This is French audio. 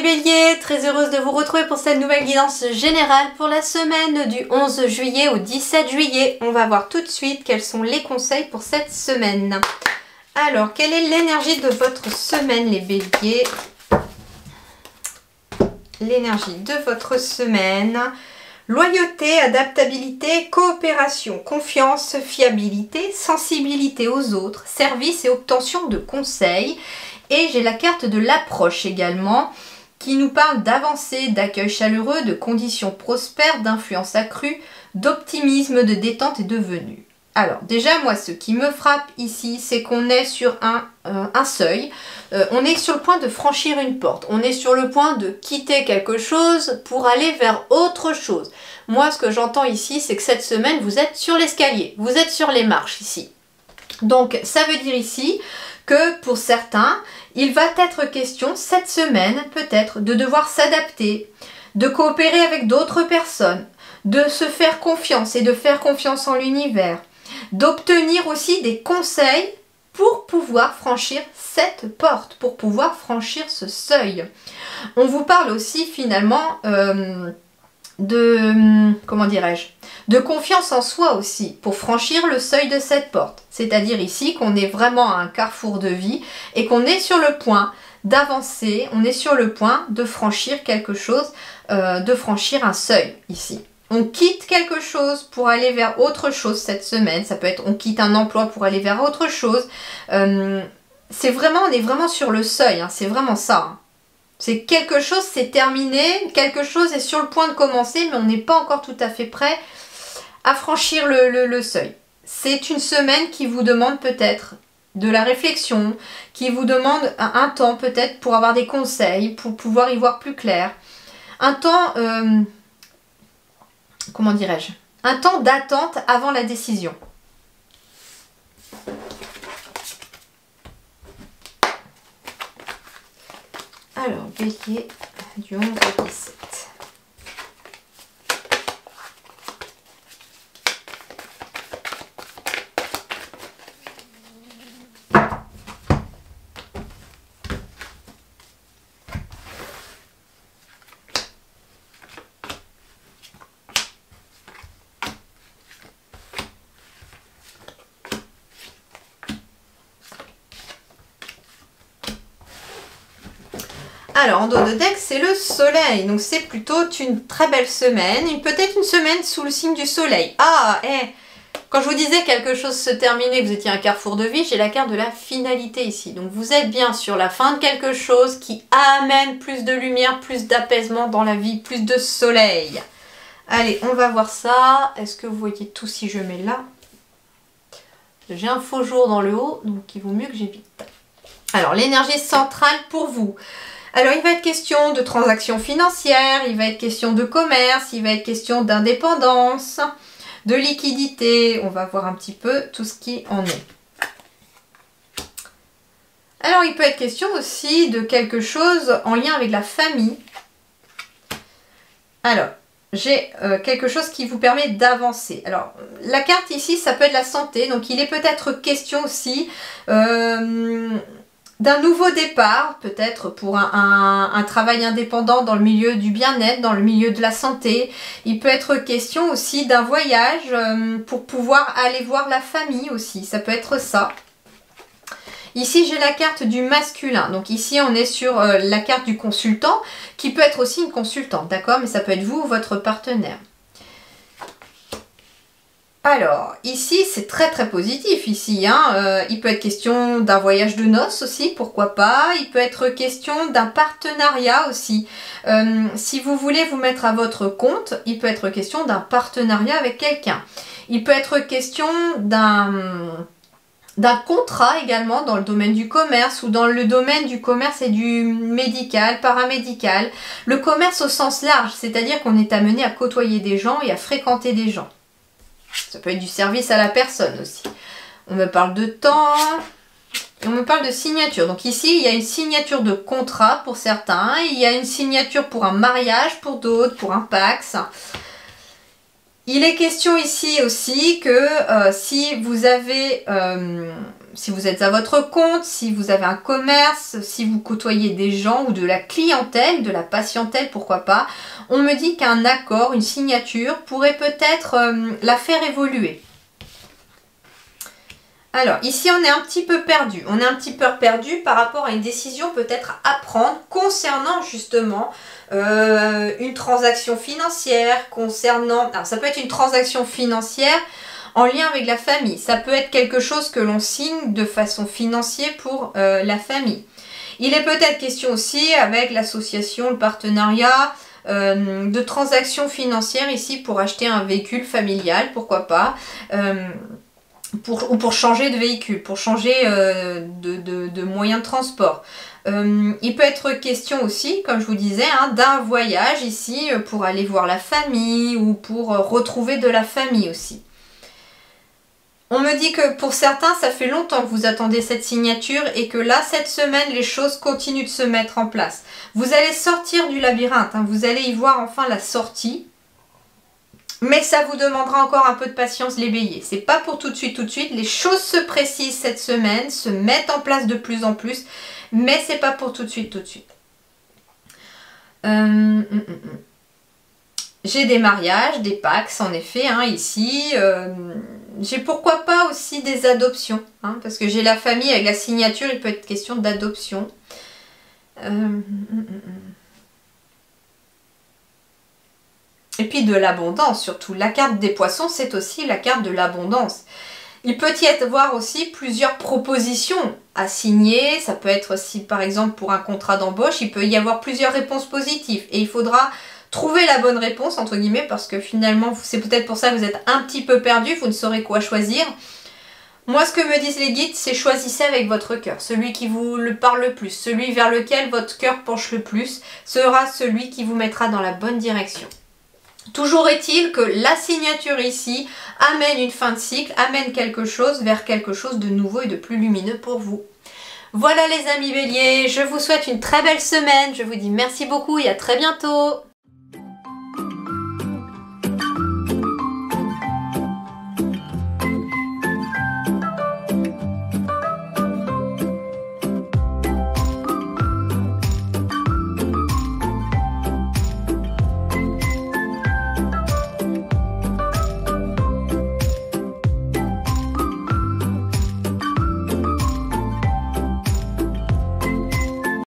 Béliers, très heureuse de vous retrouver pour cette nouvelle guidance générale pour la semaine du 11 juillet au 17 juillet. On va voir tout de suite quels sont les conseils pour cette semaine. Alors, quelle est l'énergie de votre semaine les Béliers? L'énergie de votre semaine: loyauté, adaptabilité, coopération, confiance, fiabilité, sensibilité aux autres, service et obtention de conseils. Et j'ai la carte de l'approche également, qui nous parle d'avancée, d'accueil chaleureux, de conditions prospères, d'influence accrue, d'optimisme, de détente et de venue. Alors déjà, moi, ce qui me frappe ici, c'est qu'on est sur un seuil. On est sur le point de franchir une porte. On est sur le point de quitter quelque chose pour aller vers autre chose. Moi, ce que j'entends ici, c'est que cette semaine, vous êtes sur l'escalier. Vous êtes sur les marches ici. Donc, ça veut dire ici que pour certains, il va être question cette semaine peut-être de devoir s'adapter, de coopérer avec d'autres personnes, de se faire confiance et de faire confiance en l'univers, d'obtenir aussi des conseils pour pouvoir franchir cette porte, pour pouvoir franchir ce seuil. On vous parle aussi finalement de confiance en soi aussi, pour franchir le seuil de cette porte. C'est-à-dire ici qu'on est vraiment à un carrefour de vie et qu'on est sur le point d'avancer, on est sur le point de franchir quelque chose, de franchir un seuil ici. On quitte quelque chose pour aller vers autre chose cette semaine. Ça peut être on quitte un emploi pour aller vers autre chose. C'est vraiment, on est vraiment sur le seuil, hein, c'est vraiment ça. Hein. C'est quelque chose, c'est terminé, quelque chose est sur le point de commencer, mais on n'est pas encore tout à fait prêt à franchir le seuil. C'est une semaine qui vous demande peut-être de la réflexion, qui vous demande un temps peut-être pour avoir des conseils, pour pouvoir y voir plus clair. Un temps, comment dirais-je, un temps d'attente avant la décision. Alors, Bélier, du 11 au 17. Alors, en dos de deck, c'est le soleil. Donc, c'est plutôt une très belle semaine. Peut-être une semaine sous le signe du soleil. Ah, quand je vous disais quelque chose se terminait, que vous étiez à un carrefour de vie, j'ai la carte de la finalité ici. Donc, vous êtes bien sur la fin de quelque chose qui amène plus de lumière, plus d'apaisement dans la vie, plus de soleil. Allez, on va voir ça. Est-ce que vous voyez tout si je mets là? J'ai un faux jour dans le haut, donc il vaut mieux que j'évite. Alors, l'énergie centrale pour vous. Alors, il va être question de transactions financières, il va être question de commerce, il va être question d'indépendance, de liquidité. On va voir un petit peu tout ce qui en est. Alors, il peut être question aussi de quelque chose en lien avec la famille. Alors, j'ai quelque chose qui vous permet d'avancer. Alors, la carte ici, ça peut être la santé. Donc, il est peut-être question aussi d'un nouveau départ, peut-être pour un travail indépendant dans le milieu du bien-être, dans le milieu de la santé. Il peut être question aussi d'un voyage pour pouvoir aller voir la famille aussi. Ça peut être ça. Ici, j'ai la carte du masculin. Donc ici, on est sur la carte du consultant, qui peut être aussi une consultante, d'accord? Mais ça peut être vous ou votre partenaire. Alors, ici, c'est très très positif, ici. Hein. Il peut être question d'un voyage de noces aussi, pourquoi pas. Il peut être question d'un partenariat aussi. Si vous voulez vous mettre à votre compte, il peut être question d'un partenariat avec quelqu'un. Il peut être question d'un contrat également dans le domaine du commerce ou dans le domaine du commerce et du médical, paramédical. Le commerce au sens large, c'est-à-dire qu'on est amené à côtoyer des gens et à fréquenter des gens. Ça peut être du service à la personne aussi. On me parle de temps et on me parle de signature. Donc ici, il y a une signature de contrat pour certains. Il y a une signature pour un mariage pour d'autres, pour un Pacs. Il est question ici aussi que si vous avez si vous êtes à votre compte, si vous avez un commerce, si vous côtoyez des gens ou de la clientèle, de la patientèle, pourquoi pas, on me dit qu'un accord, une signature pourrait peut-être la faire évoluer. Alors, ici, on est un petit peu perdu. On est un petit peu perdu par rapport à une décision peut-être à prendre concernant justement une transaction financière, concernant... Alors, ça peut être une transaction financière en lien avec la famille. Ça peut être quelque chose que l'on signe de façon financière pour la famille. Il est peut-être question aussi avec l'association, le partenariat, de transactions financières ici pour acheter un véhicule familial, pourquoi pas. Ou pour changer de véhicule, pour changer de moyen de transport. Il peut être question aussi, comme je vous disais, hein, d'un voyage ici pour aller voir la famille ou pour retrouver de la famille aussi. On me dit que pour certains, ça fait longtemps que vous attendez cette signature et que là, cette semaine, les choses continuent de se mettre en place. Vous allez sortir du labyrinthe, hein, vous allez y voir enfin la sortie. Mais ça vous demandera encore un peu de patience, les béliers. C'est pas pour tout de suite, tout de suite. Les choses se précisent cette semaine, se mettent en place de plus en plus. Mais c'est pas pour tout de suite, tout de suite. J'ai des mariages, des Pax, en effet, hein, ici. J'ai pourquoi pas aussi des adoptions. Hein, parce que j'ai la famille avec la signature, il peut être question d'adoption. Et puis de l'abondance surtout. La carte des poissons, c'est aussi la carte de l'abondance. Il peut y avoir aussi plusieurs propositions à signer. Ça peut être aussi, par exemple, pour un contrat d'embauche, il peut y avoir plusieurs réponses positives. Et il faudra trouver la bonne réponse, entre guillemets, parce que finalement, c'est peut-être pour ça que vous êtes un petit peu perdu, vous ne saurez quoi choisir. Moi, ce que me disent les guides, c'est choisissez avec votre cœur. Celui qui vous le parle le plus, celui vers lequel votre cœur penche le plus, sera celui qui vous mettra dans la bonne direction. Toujours est-il que la signature ici amène une fin de cycle, amène quelque chose vers quelque chose de nouveau et de plus lumineux pour vous. Voilà les amis béliers, je vous souhaite une très belle semaine, je vous dis merci beaucoup et à très bientôt.